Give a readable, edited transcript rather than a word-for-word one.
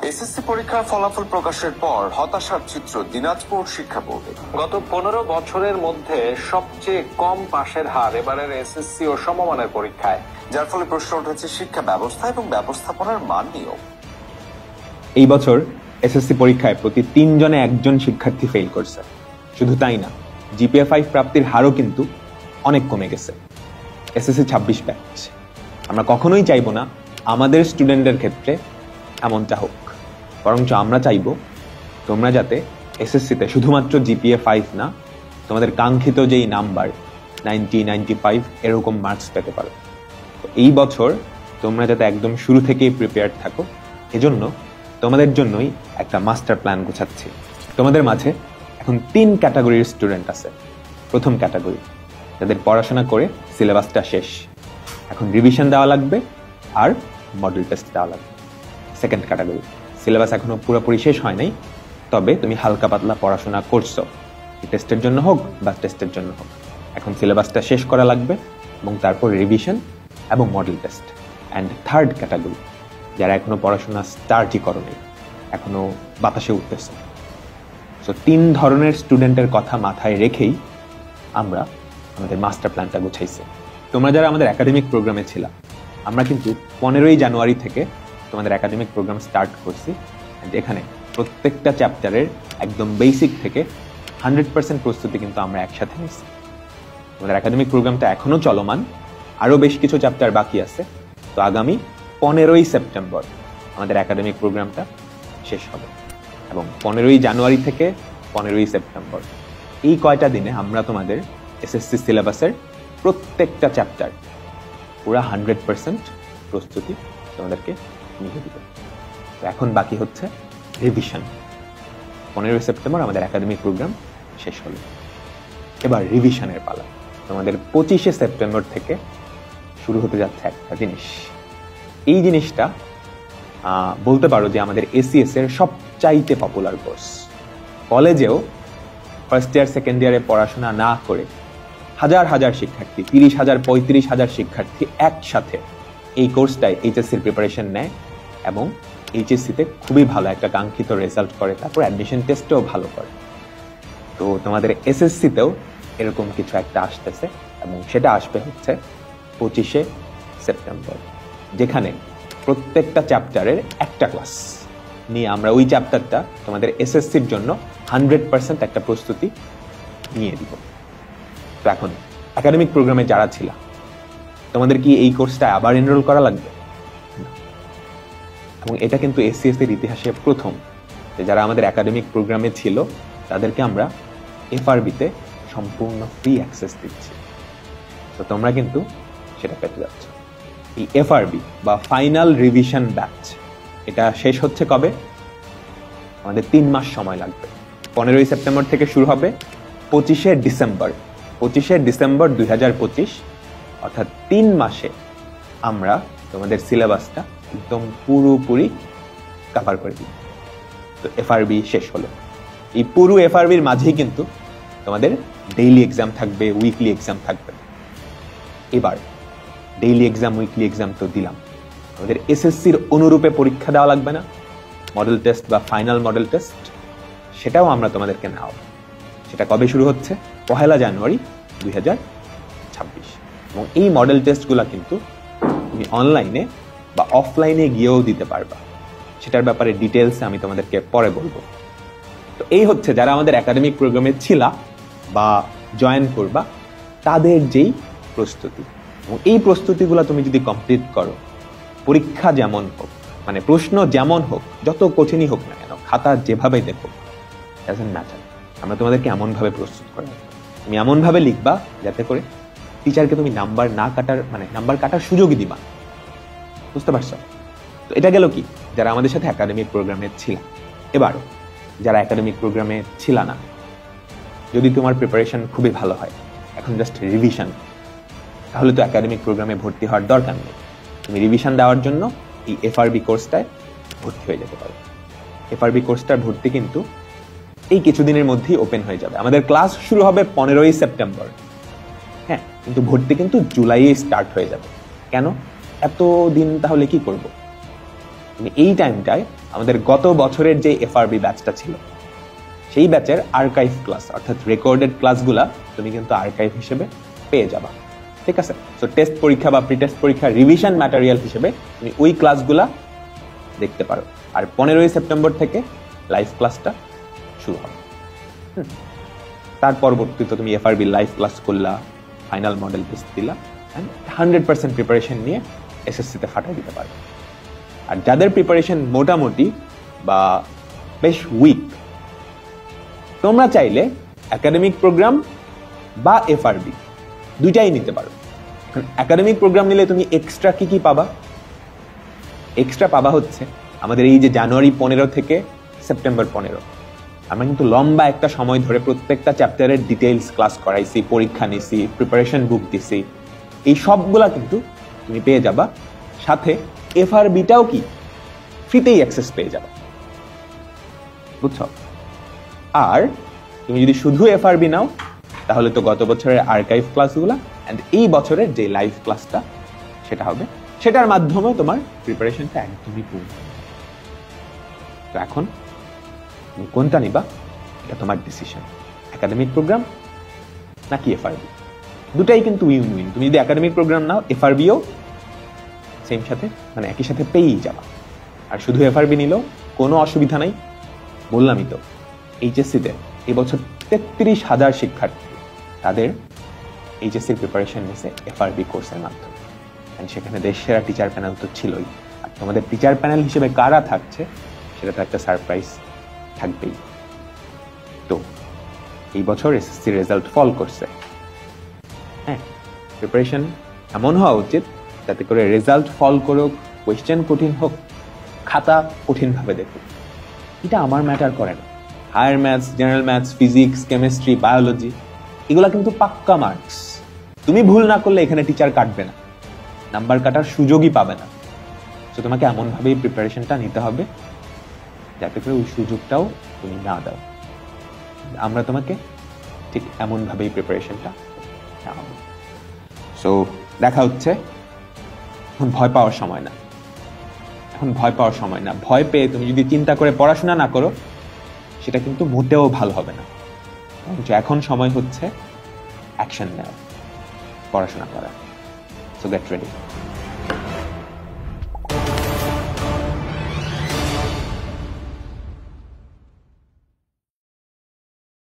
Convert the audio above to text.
SSC পরীক্ষার ফলাফল প্রকাশের পর হতাশার চিত্র দিনাজপুর শিক্ষা বোর্ডে। গত 15 বছরের মধ্যে সবচেয়ে কম পাশের হার এবারের এসএসসি ও সমমানের পরীক্ষায়, যার ফলে প্রশ্ন উঠেছে শিক্ষা ব্যবস্থা এবং ব্যবস্থাপনার মান নিয়েও। এই বছর এসএসসি পরীক্ষায় প্রতি 3 জনে 1 জন শিক্ষার্থী ফেল করছে। শুধু তাই না, জিপিএ 5 প্রাপ্তির হারও কিন্তু অনেক কমে গেছে। SSC 26 batch. আমরা কখনোই চাইবো না আমাদের স্টুডেন্টদের ক্ষেত্রে এমনটা হোক, বরঞ্চ আমরা চাইবো তোমরা যাতে এসএসসিতে শুধুমাত্র জিপিএ 5 না, তোমাদের কাঙ্ক্ষিত যেই নাম্বার 90, 95 এরকম মার্কস পেতে পারো। তো এই বছর তোমরা যাতে একদম শুরু থেকেই প্রিপেয়ার্ড থাকো, এজন্য তোমাদের জন্যই একটা মাস্টার প্ল্যান গোছাচ্ছি। তোমাদের মাঝে এখন 3 ক্যাটাগরির স্টুডেন্ট আছে। প্রথম ক্যাটাগরি, যাদের পড়াশোনা করে সিলেবাসটা শেষ, এখন রিভিশন দেওয়া লাগবে আর মডেল টেস্ট দেওয়া লাগবে। সেকেন্ড ক্যাটাগরি, সিলেবাস এখনো পুরোপুরি শেষ হয় নাই, তবে তুমি হালকা পাতলা পড়াশোনা করছো, টেস্টের জন্য হোক বা টেস্টের জন্য হোক। এখন সিলেবাসটা শেষ করা লাগবে এবং তারপর রিভিশন এবং model test. And third category, যারা এখনো পড়াশোনা স্টার্টই করো নাই, এখনো বাতাসে উঠতেছে। সো 3 ধরনের স্টুডেন্টের কথা মাথায় রেখেই আমরা আমাদের মাস্টার প্ল্যানটা গুছাইছি। তোমরা যারা আমাদের একাডেমিক প্রোগ্রামে ছিলা, আমরা কিন্তু 15ই জানুয়ারি থেকে তোমাদের একাডেমিক প্রোগ্রাম স্টার্ট করছি। এখানে প্রত্যেকটা চ্যাপ্টারের একদম বেসিক থেকে 100% প্রস্তুতি কিন্তু আমরা একসাথে নিচ্ছি। আমাদের একাডেমিক প্রোগ্রামটা এখনো চলমান, আরো বেশ কিছু চ্যাপ্টার বাকি আছে। তো আগামী 15ই সেপ্টেম্বর আমাদের একাডেমিক প্রোগ্রামটা শেষ হবে এবং 15ই জানুয়ারি থেকে 15ই সেপ্টেম্বর এই কয়টা দিনে আমরা তোমাদের এসএসসি সিলেবাসের প্রত্যেকটা চ্যাপ্টার পুরা 100% প্রস্তুতি তোমাদেরকে নিয়ে দিব। তো এখন বাকি হচ্ছে রিভিশন। 15ই সেপ্টেম্বর আমাদের একাডেমিক প্রোগ্রাম শেষ হলো, এবার রিভিশনের পালা। তোমাদের 25শে সেপ্টেম্বর থেকে শুরু হতে যাচ্ছে একটা জিনিস। এই জিনিসটা বলতে পারো যে আমাদের এসিএস এর সবচাইতে পপুলার কোর্স। কলেজেও ফার্স্ট ইয়ার সেকেন্ড ইয়ারে পড়াশোনা না করে হাজার হাজার শিক্ষার্থী, 30,000 35,000 শিক্ষার্থী একসাথে এই কোর্সটায় এইচএসসির প্রিপারেশন নেয় এবং এইচএসসিতে খুবই ভালো একটা কাঙ্ক্ষিত রেজাল্ট করে, তারপর অ্যাডমিশন টেস্টেও ভালো করে। তো তোমাদের এসএসসিতেও এরকম কিছু একটা আসতেছে এবং সেটা আসবে হচ্ছে 25শে সেপ্টেম্বর, যেখানে প্রত্যেকটা চ্যাপ্টারের একটা ক্লাস নিয়ে আমরা ওই চ্যাপ্টারটা তোমাদের এসএসসির জন্য 100% একটা প্রস্তুতি নিয়ে দিব। তো এখন একাডেমিক প্রোগ্রামে যারা ছিল, তোমাদের কি এই কোর্সটা আবার এনরোল করা লাগবে? এবং এটা কিন্তু এসসিএস এর ইতিহাসে প্রথম যে যারা আমাদের একাডেমিক প্রোগ্রামে ছিল তাদেরকে আমরা এফআরবিতে সম্পূর্ণ ফ্রি অ্যাক্সেস দিচ্ছি। তো তোমরা কিন্তু সেটা পেতে যাচ্ছ। এই এফআরবি বা ফাইনাল রিভিশন ব্যাচ, এটা শেষ হচ্ছে কবে? আমাদের 3 মাস সময় লাগবে। 15ই সেপ্টেম্বর থেকে শুরু হবে 25শে ডিসেম্বর। 25শে ডিসেম্বর 2025, অর্থাৎ 3 মাসে আমরা তোমাদের সিলেবাসটা একদম পুরোপুরি কভার করে দিই। তো এফআরবি শেষ হলো। এই পুরো এফআরবির মাঝেই কিন্তু তোমাদের ডেইলি এক্সাম থাকবে, উইকলি এক্সাম থাকবে। এবার ডেইলি এক্সাম, উইকলি এক্সাম তো দিলাম, আমাদের এসএসসির অনুরূপে পরীক্ষা দেওয়া লাগবে না? মডেল টেস্ট বা ফাইনাল মডেল টেস্ট, সেটাও আমরা তোমাদেরকে নেওয়া। সেটা কবে শুরু হচ্ছে? 1 জানুয়ারি 2026। এবং এই মডেল টেস্টগুলো কিন্তু তুমি অনলাইনে বা অফলাইনে গিয়েও দিতে পারবা। সেটার ব্যাপারে ডিটেলসে আমি তোমাদেরকে পরে বলবো। তো এই হচ্ছে যারা আমাদের একাডেমিক প্রোগ্রামে ছিলা বা জয়েন করবা তাদের যেই প্রস্তুতি। এবং এই প্রস্তুতিগুলো তুমি যদি কমপ্লিট করো, পরীক্ষা যেমন হোক, মানে প্রশ্ন যেমন হোক, যত কঠিনই হোক না কেন, খাতা যেভাবে দেখো, ডাজন্ট ম্যাটার, আমরা তোমাদেরকে এমনভাবে প্রস্তুত করে দেবো। তুমি এমনভাবে লিখবা যাতে করে টিচারকে তুমি নাম্বার না কাটার, মানে নাম্বার কাটার সুযোগই দিবা। বুঝতে পারছো? তো এটা গেল কি যারা আমাদের সাথে একাডেমিক প্রোগ্রামে ছিল। এবার যারা একাডেমিক প্রোগ্রামে ছিল না, যদি তোমার প্রিপারেশন খুবই ভালো হয়, এখন জাস্ট রিভিশন, তাহলে তো একাডেমিক প্রোগ্রামে ভর্তি হওয়ার দরকার নেই। তুমি রিভিশন দেওয়ার জন্য এই এফআরবি কোর্সটায় ভর্তি হয়ে যেতে পারো। এফআরবি কোর্সটার ভর্তি কিন্তু এই কিছুদিনের মধ্যেই ওপেন হয়ে যাবে। আমাদের ক্লাস শুরু হবে 15ই সেপ্টেম্বর, হ্যাঁ, কিন্তু ভর্তি কিন্তু জুলাইয়ে স্টার্ট হয়ে যাবে। কেন এত দিন? তাহলে কি করব? তুমি এই টাইমটায় আমাদের গত বছরের যে এফআরবি ব্যাচটা ছিল সেই ব্যাচের আর্কাইভ ক্লাস অর্থাৎ রেকর্ডেড ক্লাসগুলা তুমি কিন্তু আর্কাইভ হিসেবে পেয়ে যাবা, ঠিক আছে? সো টেস্ট পরীক্ষা বা প্রি টেস্ট পরীক্ষা রিভিশন ম্যাটেরিয়াল হিসেবে তুমি ওই ক্লাসগুলা দেখতে পারো। আর 15ই সেপ্টেম্বর থেকে লাইভ ক্লাসটা শুরু হবে। তার পরবর্তীতে তুমি এফআরবি লাইভ ক্লাস করলা, ফাইনাল মডেল টেস্ট দিলা, 100% প্রিপারেশন নিয়ে এসএসসিতে ফাটাই দিতে পারবে। আর যাদের প্রিপারেশন মোটামুটি বা বেশ উইক, তোমরা চাইলে একাডেমিক প্রোগ্রাম বা এফআরবি দুইটাই নিতে পারো। একাডেমিক প্রোগ্রাম নিলে তুমি এক্সট্রা কি পাবা? এক্সট্রা পাবা হচ্ছে আমাদের এই যে জানুয়ারি 15 থেকে সেপ্টেম্বর 15 আমরা কিন্তু লম্বা একটা সময় ধরে প্রত্যেকটা চ্যাপ্টারের ডিটেইলস ক্লাস করাইছি, পরীক্ষা নিছি, প্রিপারেশন বুক দিছি, এই সবগুলা কিন্তু তুমি পেয়ে যাবা। সাথে এফআরবিটাও কি ফ্রিতেই অ্যাক্সেস পেয়ে যাবা, বুঝছো? আর তুমি যদি শুধু এফআরবি নাও তাহলে তো গত বছরের আর্কাইভ ক্লাসগুলা এন্ড এই বছরের যে লাইভ ক্লাসটা সেটা হবে, সেটার মাধ্যমে তোমার প্রিপারেশনটা একদমই পূর্ণ। তো এখন তুমি কোনটা নিবা এটা তোমার ডিসিশন, একাডেমিক প্রোগ্রাম নাকি এফআরবি। দুটাই কিন্তু উইন উইন। তুমি যদি একাডেমিক প্রোগ্রাম নাও এফআরবিও সেম সাথে মানে একই সাথে পেয়েই যাবা। আর শুধু এফআরবি নিলেও কোনো অসুবিধা নাই। বললামই তো এইচএসসিতে এবছর 33,000 শিক্ষার্থী তাদের এইচএসসির প্রিপারেশন নিয়েছে এফআরবি কোর্সের মাধ্যমে। সেখানে দেশের টিচার প্যানেল তো ছিলই, আর তোমাদের টিচার প্যানেল হিসেবে কারা থাকছে সেটা তো একটা সারপ্রাইজ থাকবেই। তো এই বছর এসএসসি রেজাল্ট ফল করছে, হ্যাঁ, প্রিপারেশন এমন হওয়া উচিত যাতে করে রেজাল্ট ফল করুক, কোয়েশ্চেন কঠিন হোক, খাতা কঠিনভাবে দেখুক, এটা আমার ম্যাটার করে না। Higher maths, general maths, physics, chemistry, biology এগুলা কিন্তু পাক্কা মার্কস। তুমি ভুল না করলে এখানে টিচার কাটবে না, নাম্বার কাটার সুযোগই পাবে না। তো তোমাকে এমনভাবেই প্রিপারেশনটা নিতে হবে যাতে করে ওই সুযোগটাও তুমি না দাও। আমরা তোমাকে ঠিক এমনভাবেই প্রিপারেশনটা নেওয়া। সো দেখা হচ্ছে। এখন ভয় পাওয়ার সময় না, এখন ভয় পাওয়ার সময় না। ভয় পেয়ে তুমি যদি চিন্তা করে পড়াশোনা না করো সেটা কিন্তু মোটেও ভালো হবে না। এখন সময় হচ্ছে অ্যাকশন নেওয়া, পড়াশোনা করা। So get ready.